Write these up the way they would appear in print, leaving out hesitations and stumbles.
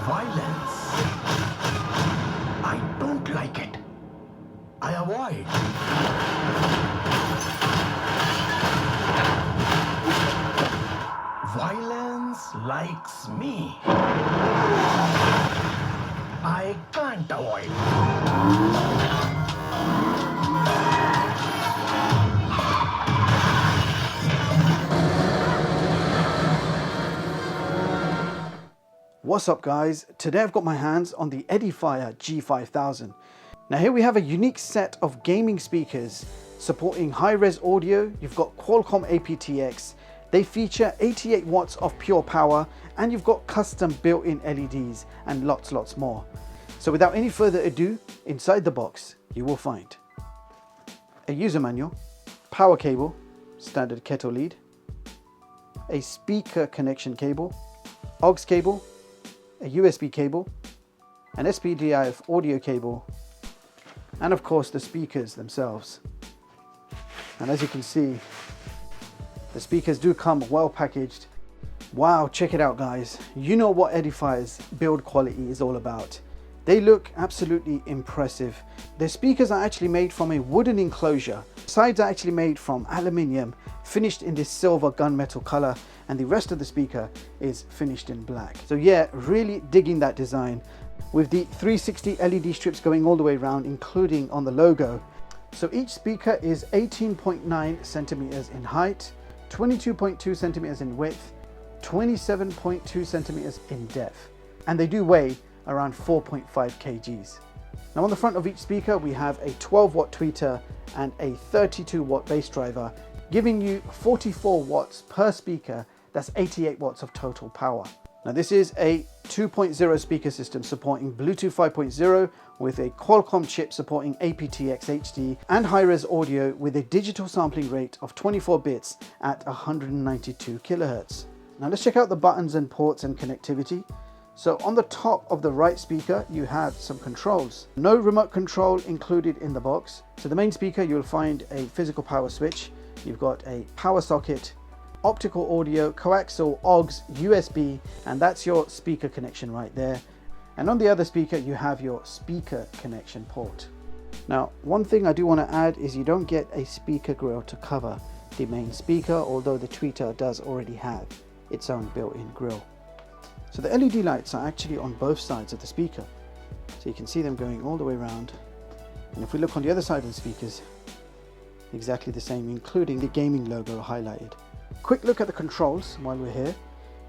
Violence. I don't like it. I avoid. Violence likes me. I can't avoid. What's up guys, today I've got my hands on the EDIFIER G5000. Now here we have a unique set of gaming speakers supporting high-res audio. You've got Qualcomm APTX, they feature 88 watts of pure power, and you've got custom built-in LEDs and lots more. So without any further ado, inside the box you will find a user manual, power cable, standard kettle lead, a speaker connection cable, aux cable, a USB cable, an SPDIF audio cable, and of course the speakers themselves. And as you can see, the speakers do come well packaged. Wow, check it out guys. You know what EDIFIER's build quality is all about. They look absolutely impressive. The speakers are actually made from a wooden enclosure. The sides are actually made from aluminium, finished in this silver gunmetal color, and the rest of the speaker is finished in black. So yeah, really digging that design with the 360 LED strips going all the way around, including on the logo. So each speaker is 18.9 centimeters in height, 22.2 centimeters in width, 27.2 centimeters in depth, and they do weigh around 4.5 kgs. Now on the front of each speaker we have a 12 watt tweeter and a 32 watt bass driver, giving you 44 watts per speaker. That's 88 watts of total power. Now this is a 2.0 speaker system supporting Bluetooth 5.0 with a Qualcomm chip supporting APTX HD and Hi-Res audio with a digital sampling rate of 24 bits at 192 kilohertz. Now let's check out the buttons and ports and connectivity. So on the top of the right speaker you have some controls. No remote control included in the box. So the main speaker, you'll find a physical power switch. You've got a power socket, optical audio, coaxial, aux, USB, and that's your speaker connection right there. And on the other speaker you have your speaker connection port. Now one thing I do want to add is you don't get a speaker grill to cover the main speaker, although the tweeter does already have its own built-in grill. So the LED lights are actually on both sides of the speaker, so you can see them going all the way around. And if we look on the other side of the speakers, exactly the same, including the gaming logo highlighted. Quick look at the controls while we're here.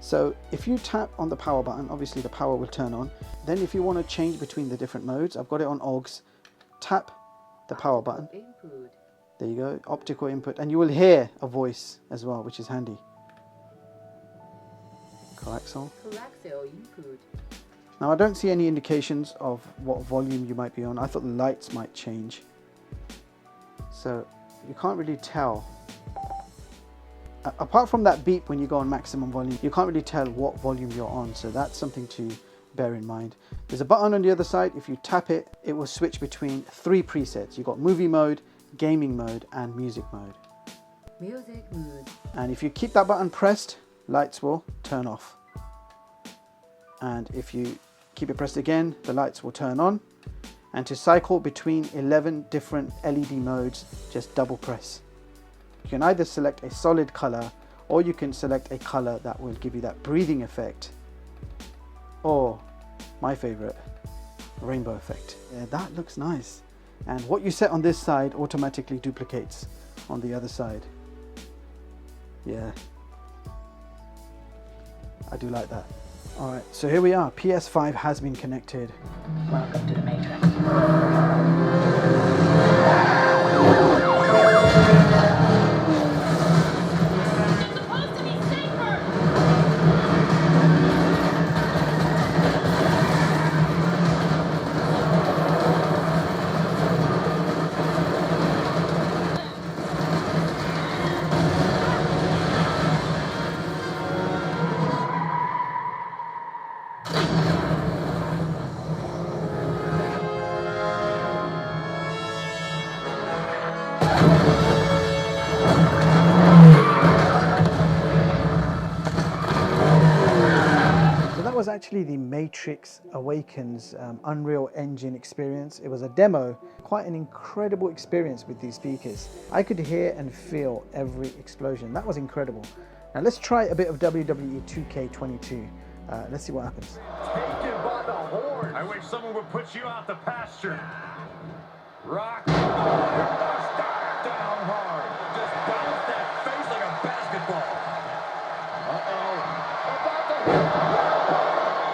So if you tap on the power button, obviously the power will turn on. Then if you want to change between the different modes, I've got it on aux, tap the power button. There you go, optical input, and you will hear a voice as well, which is handy. Coaxial input. Now I don't see any indications of what volume you might be on. I thought the lights might change, so you can't really tell. Apart from that beep when you go on maximum volume, you can't really tell what volume you're on, so that's something to bear in mind. There's a button on the other side. If you tap it, it will switch between 3 presets. You've got movie mode, gaming mode, and music mode. And if you keep that button pressed, lights will turn off. And if you keep it pressed again, the lights will turn on. And to cycle between 11 different LED modes, just double press. You can either select a solid color, or you can select a color that will give you that breathing effect, or my favorite, rainbow effect. Yeah, that looks nice. And what you set on this side automatically duplicates on the other side. Yeah, I do like that. All right, so here we are. PS5 has been connected. Welcome to the Matrix. actually the Matrix Awakens Unreal Engine experience. It was a demo, quite an incredible experience with these speakers. I could hear and feel every explosion. That was incredible. Now let's try a bit of WWE 2K22. Let's see what happens. Taken by the horn. I wish someone would put you out the pasture. Rock. Down hard. Just bounce that face like a basketball. Uh-oh. About to hit.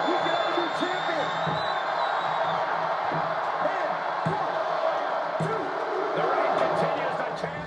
You got to be champion. And 1, 2. The reign continues to chant.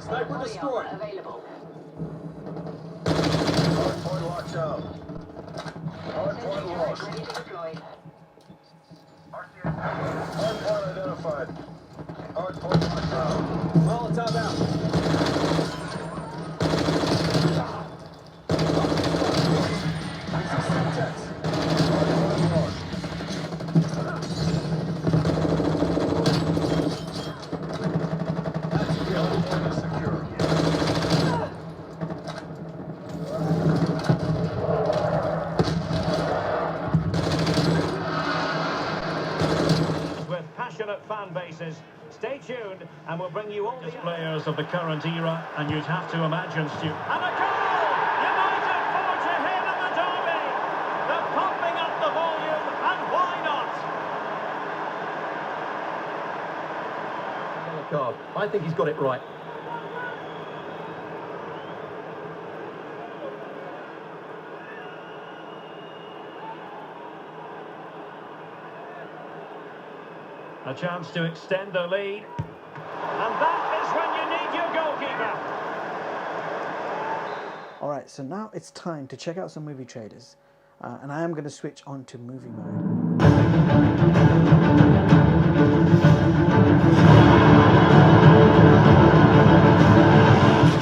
Sniper destroyed. Available. Hardpoint locked out. Hardpoint lost. Ready to deploy. Hardpoint identified. Hardpoint locked out. Molotov out. Hardpoint lost. Fan bases. Stay tuned and we'll bring you all the players of the current era, and you'd have to imagine, Stu. And a goal! United forge ahead in the derby! They're pumping up the volume, and why not? God, I think he's got it right. A chance to extend the lead. And that is when you need your goalkeeper. All right, so now it's time to check out some movie trailers. And I am going to switch on to movie mode.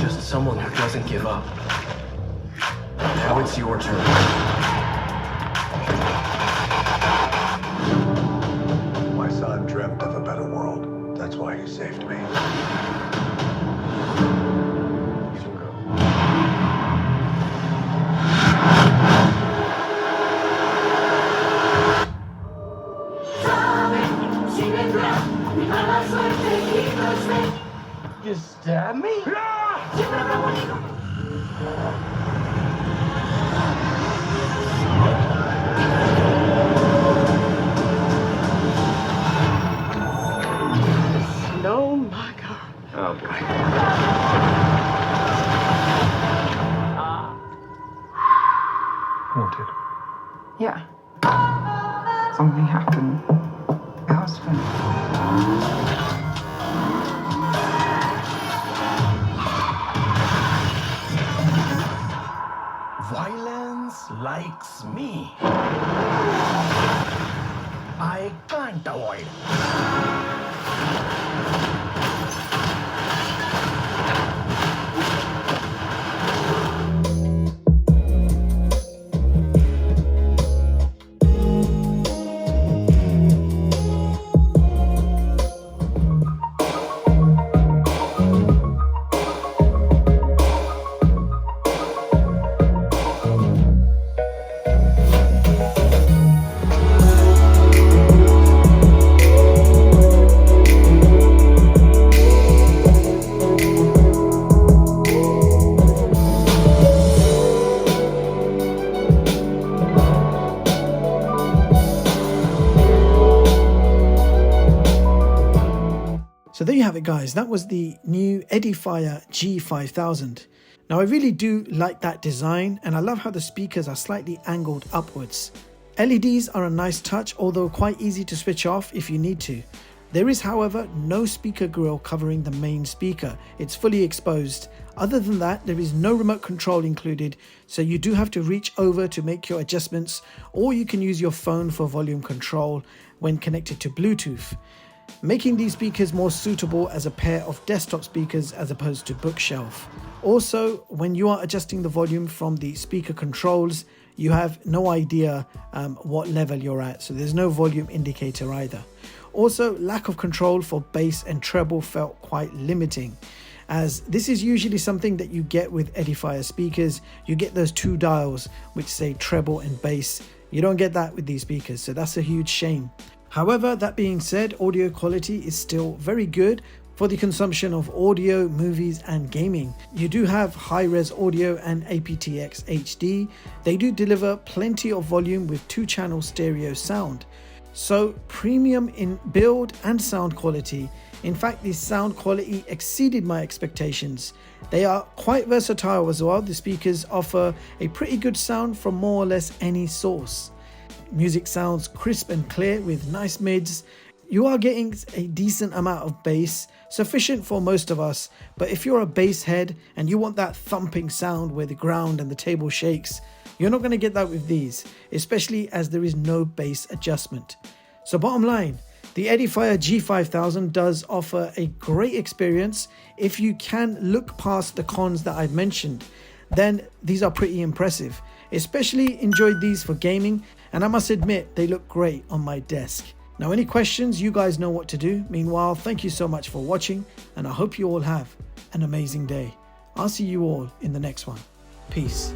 Just someone who doesn't give up. Now it's your turn. My son dreamt of a better world. That's why he saved me. You can go. You stab me? No, my God. Oh boy. Wanted. Yeah. Something happened. Your husband. Violence likes me. I can't avoid. guys, that was the new EDIFIER G5000. Now I really do like that design, and I love how the speakers are slightly angled upwards. LEDs are a nice touch, although quite easy to switch off if you need to. There is, however, no speaker grille covering the main speaker. It's fully exposed. Other than that, there is no remote control included, so you do have to reach over to make your adjustments, or you can use your phone for volume control when connected to Bluetooth, making these speakers more suitable as a pair of desktop speakers as opposed to bookshelf. Also, when you are adjusting the volume from the speaker controls, you have no idea what level you're at, so there's no volume indicator either. Also, lack of control for bass and treble felt quite limiting, as this is usually something that you get with EDIFIER speakers. You get those two dials which say treble and bass. You don't get that with these speakers, so that's a huge shame. However, that being said, audio quality is still very good for the consumption of audio, movies and gaming. You do have Hi-Res audio and APTX HD. They do deliver plenty of volume with 2-channel stereo sound. So premium in build and sound quality. In fact, the sound quality exceeded my expectations. They are quite versatile as well. The speakers offer a pretty good sound from more or less any source. Music sounds crisp and clear with nice mids. You are getting a decent amount of bass, sufficient for most of us, but if you're a bass head and you want that thumping sound where the ground and the table shakes, you're not going to get that with these, especially as there is no bass adjustment. So bottom line, the EDIFIER G5000 does offer a great experience. If you can look past the cons that I've mentioned, then these are pretty impressive. Especially enjoyed these for gaming, and I must admit they look great on my desk. Now, any questions, you guys know what to do. Meanwhile, thank you so much for watching, and I hope you all have an amazing day. I'll see you all in the next one. Peace.